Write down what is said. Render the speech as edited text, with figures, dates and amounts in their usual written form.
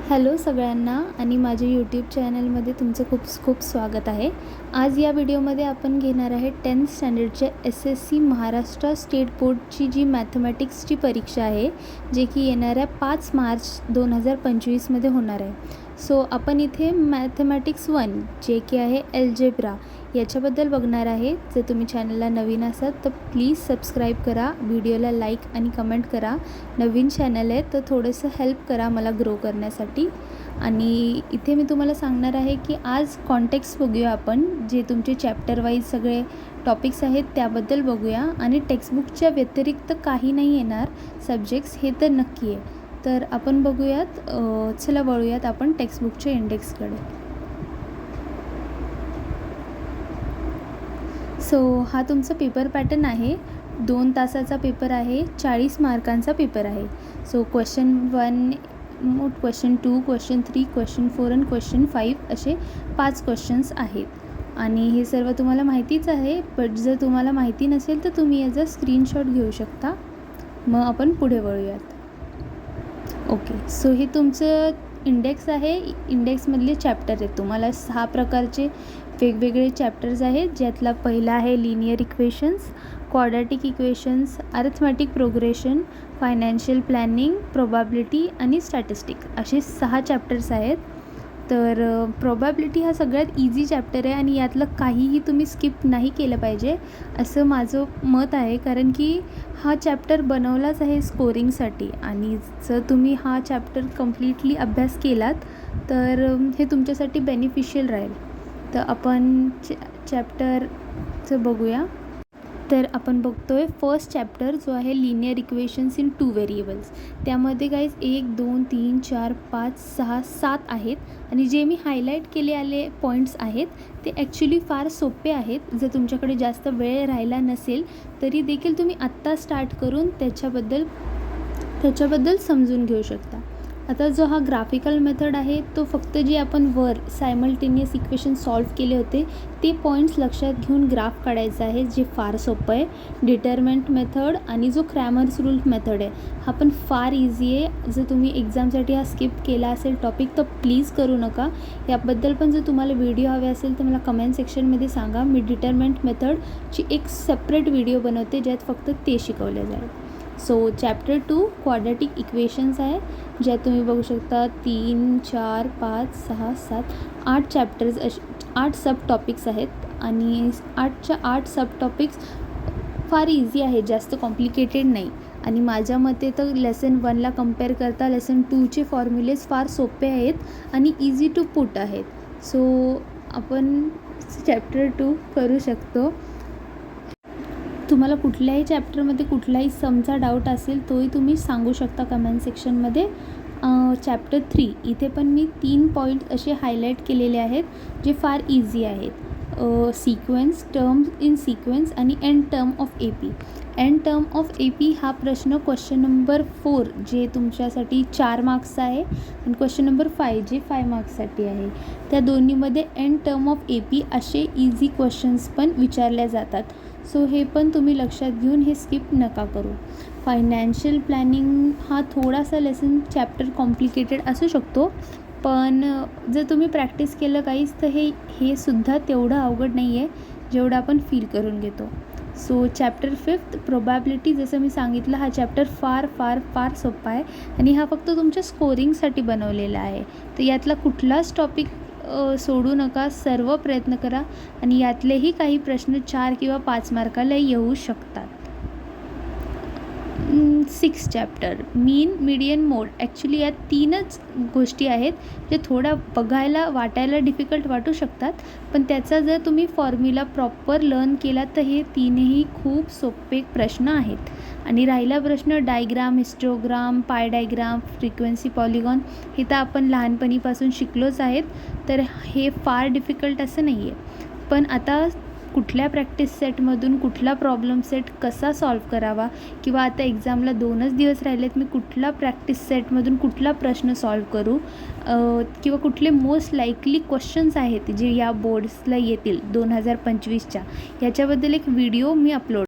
Hello सगळ्यांना आणि माझ्या यूट्यूब चॅनलमध्ये तुमचं खूप खूप स्वागत आहे. आज या व्हिडिओमध्ये आपण घेणार आहे 10th स्टँडर्डच्या SSC महाराष्ट्र स्टेट बोर्डची जी मॅथमॅटिक्सची परीक्षा आहे, जे की येणाऱ्या 5 मार्च 2025मध्ये होणार आहे. सो आपण इथे मॅथमॅटिक्स 1 जे की आहे अल्जेब्रा याच्याबद्दल बघणार आहे. जर तुम्ही चॅनलला नवीन असाल तर प्लीज सबस्क्राईब करा, व्हिडिओला लाईक आणि कमेंट करा. नवीन चॅनल आहे तर थोडंसं हेल्प करा मला ग्रो करण्यासाठी. आणि इथे मी तुम्हाला सांगणार आहे की आज कॉन्टेक्स्ट बघूया आपण, जे तुमचे चॅप्टर वाईज सगळे टॉपिक्स आहेत त्याबद्दल बघूया. आणि टेक्स्टबुकच्या व्यतिरिक्त काही नाही येणार सब्जेक्ट्स, हे तर नक्की आहे. तर आपण बघूयात. चला वळूयात आपण टेक्स्टबुकच्या इंडेक्सकडे. सो हा तुमचा पेपर पॅटर्न आहे. 2 तासाचा पेपर आहे, 40 मार्कांचा पेपर आहे. So question 1, question 2, question 3, question 4 आणि क्वेश्चन 5 असे 5 क्वेश्चन्स आहेत. आणि हे सर्व तुम्हाला माहितीच आहे, बट जर तुम्हाला माहिती नसेल तर तुम्ही याचा स्क्रीनशॉट घेऊ शकता. मग आपण पुढे वळूयात. ओके, सो हे तुमचं इंडेक्स आहे. इंडेक्समधले चॅप्टर आहेत. तुम्हाला 6 प्रकारचे वेगवेगळे चॅप्टर्स आहेत, ज्यातला पहिला आहे linear equations, quadratic equations, arithmetic progression, financial planning, probability आणि स्टॅटिस्टिक असे 6 चॅप्टर्स आहेत. तर प्रोबॅबिलिटी हा सगळ्यात इझी चॅप्टर आहे आणि यातलं काहीही तुम्ही स्किप नाही केलं पाहिजे असं माझं मत आहे, कारण की हा चॅप्टर बनवलाच आहे स्कोरिंगसाठी. आणि जर तुम्ही हा चॅप्टर कम्प्लिटली अभ्यास केलात तर हे तुमच्यासाठी बेनिफिशियल राहील. तर आपण चॅप्टरचं बघूया. तर आपण बघतोय फर्स्ट चॅप्टर जो आहे लिनियर इक्वेशन्स इन 2 व्हेरिएबल्स. त्यामध्ये गाईज 1, 2, 3, 4, 5, 6, 7 आहेत. आणि जे मी हायलाईट केले आले पॉईंट्स आहेत ते ॲक्च्युली फार सोपे आहेत. जर तुमच्याकडे जास्त वेळ राहिला नसेल तरी देखील तुम्ही आत्ता स्टार्ट करून त्याच्याबद्दल समजून घेऊ शकता. आता जो हा ग्राफिकल मेथड आहे तो फक्त जे आपण वर सायमल्टेनियस इक्वेशन सॉल्व्ह केले होते ते पॉईंट्स लक्षात घेऊन ग्राफ काढायचा आहे, जे फार सोपं आहे. डिटरमिनंट मेथड आणि जो क्रॅमर्स रूल मेथड आहे हा पण फार इझी आहे. जर तुम्ही एक्झामसाठी हा स्किप केला असेल टॉपिक तर प्लीज करू नका. याबद्दल पण जर तुम्हाला व्हिडिओ हवे असेल तर मला कमेंट सेक्शनमध्ये सांगा. मी डिटरमिनंट मेथडची एक सेपरेट व्हिडिओ बनवते ज्यात फक्त ते शिकवले जाईल. सो चॅप्टर 2 क्वाड्रॅटिक इक्वेशन्स आहे, ज्यात तुम्ही बघू शकता 3, 4, 5, 6, 7, 8 चॅप्टर्स 8 सब टॉपिक्स आहेत. आणि 8च्या 8 सब टॉपिक्स फार इझी आहे, जास्त कॉम्प्लिकेटेड नाही. आणि माझ्या मते तर लेसन 1ला कम्पेअर करता लेसन 2चे फॉर्म्युलेज फार सोपे आहेत आणि इझी टू पुट आहेत. सो आपण चॅप्टर 2 करू शकतो. तुम्हाला कुठल्याही चॅप्टरमध्ये कुठलाही समचा डाऊट असेल तोही तुम्ही सांगू शकता कमेंट सेक्शनमध्ये. चॅप्टर 3 इथे पण मी 3 पॉईंट असे हायलाईट केलेले आहेत जे फार इझी आहेत. सिक्वेन्स, टर्म्स इन सिक्वेन्स आणि end term of AP. End term of AP हा प्रश्न क्वेश्चन नंबर 4 जे तुमच्यासाठी 4 मार्क्सचा आहे आणि क्वेश्चन नंबर 5 जे 5 मार्क्ससाठी आहे. त्या दोन्हीमध्ये एंड टर्म ऑफ AP असे इझी क्वेश्चन्स पण विचारले जातात. सो हे पण तुम्ही लक्षात घेऊन हे स्किप नका करू. फायनान्शियल प्लॅनिंग हा थोडासा लेसन चॅप्टर कॉम्प्लिकेटेड असू शकतो, पण जर तुम्ही प्रॅक्टिस केलं काहीच तर हे सुद्धा तेवढं अवघड नाही आहे जेवढं आपण फील करून घेतो. सो चॅप्टर 5 प्रोबॅबिलिटी, जसं मी सांगितलं हा चॅप्टर फार फार फार सोपा आहे आणि हा फक्त तुमच्या स्कोरिंगसाठी बनवलेला आहे. तर यातला कुठलाच टॉपिक सोडू नका, सर्व प्रयत्न करा. आणि यातलेही काही प्रश्न 4 किंवा 5 मार्काला येऊ शकतात. 6 चॅप्टर मीन, मीडियन, मोड. ॲक्च्युली यात 3च गोष्टी आहेत जे थोड्या बघायला वाटायला डिफिकल्ट वाटू शकतात, पण त्याचा जर तुम्ही फॉर्म्युला प्रॉपर लर्न केला तर हे 3ही खूप सोपे प्रश्न आहेत. आणि राहिला प्रश्न diagram, histogram, pie diagram, frequency polygon, हे तर आपण लहानपणीपासून शिकलोच आहेत, तर हे फार डिफिकल्ट असं नाही आहे. पण आता कुठल्या प्रॅक्टिस सेटमधून कुठला प्रॉब्लेम सेट कसा सॉल्व्ह करावा, किंवा आता एक्झामला 2च दिवस राहिलेत, मी कुठला प्रॅक्टिस सेटमधून कुठला प्रश्न सॉल्व्ह करू, किंवा कुठले मोस्ट लाईकली क्वेश्चन्स आहेत जे या बोर्ड्सला येतील 2025च्या, याच्याबद्दल एक व्हिडिओ मी अपलोड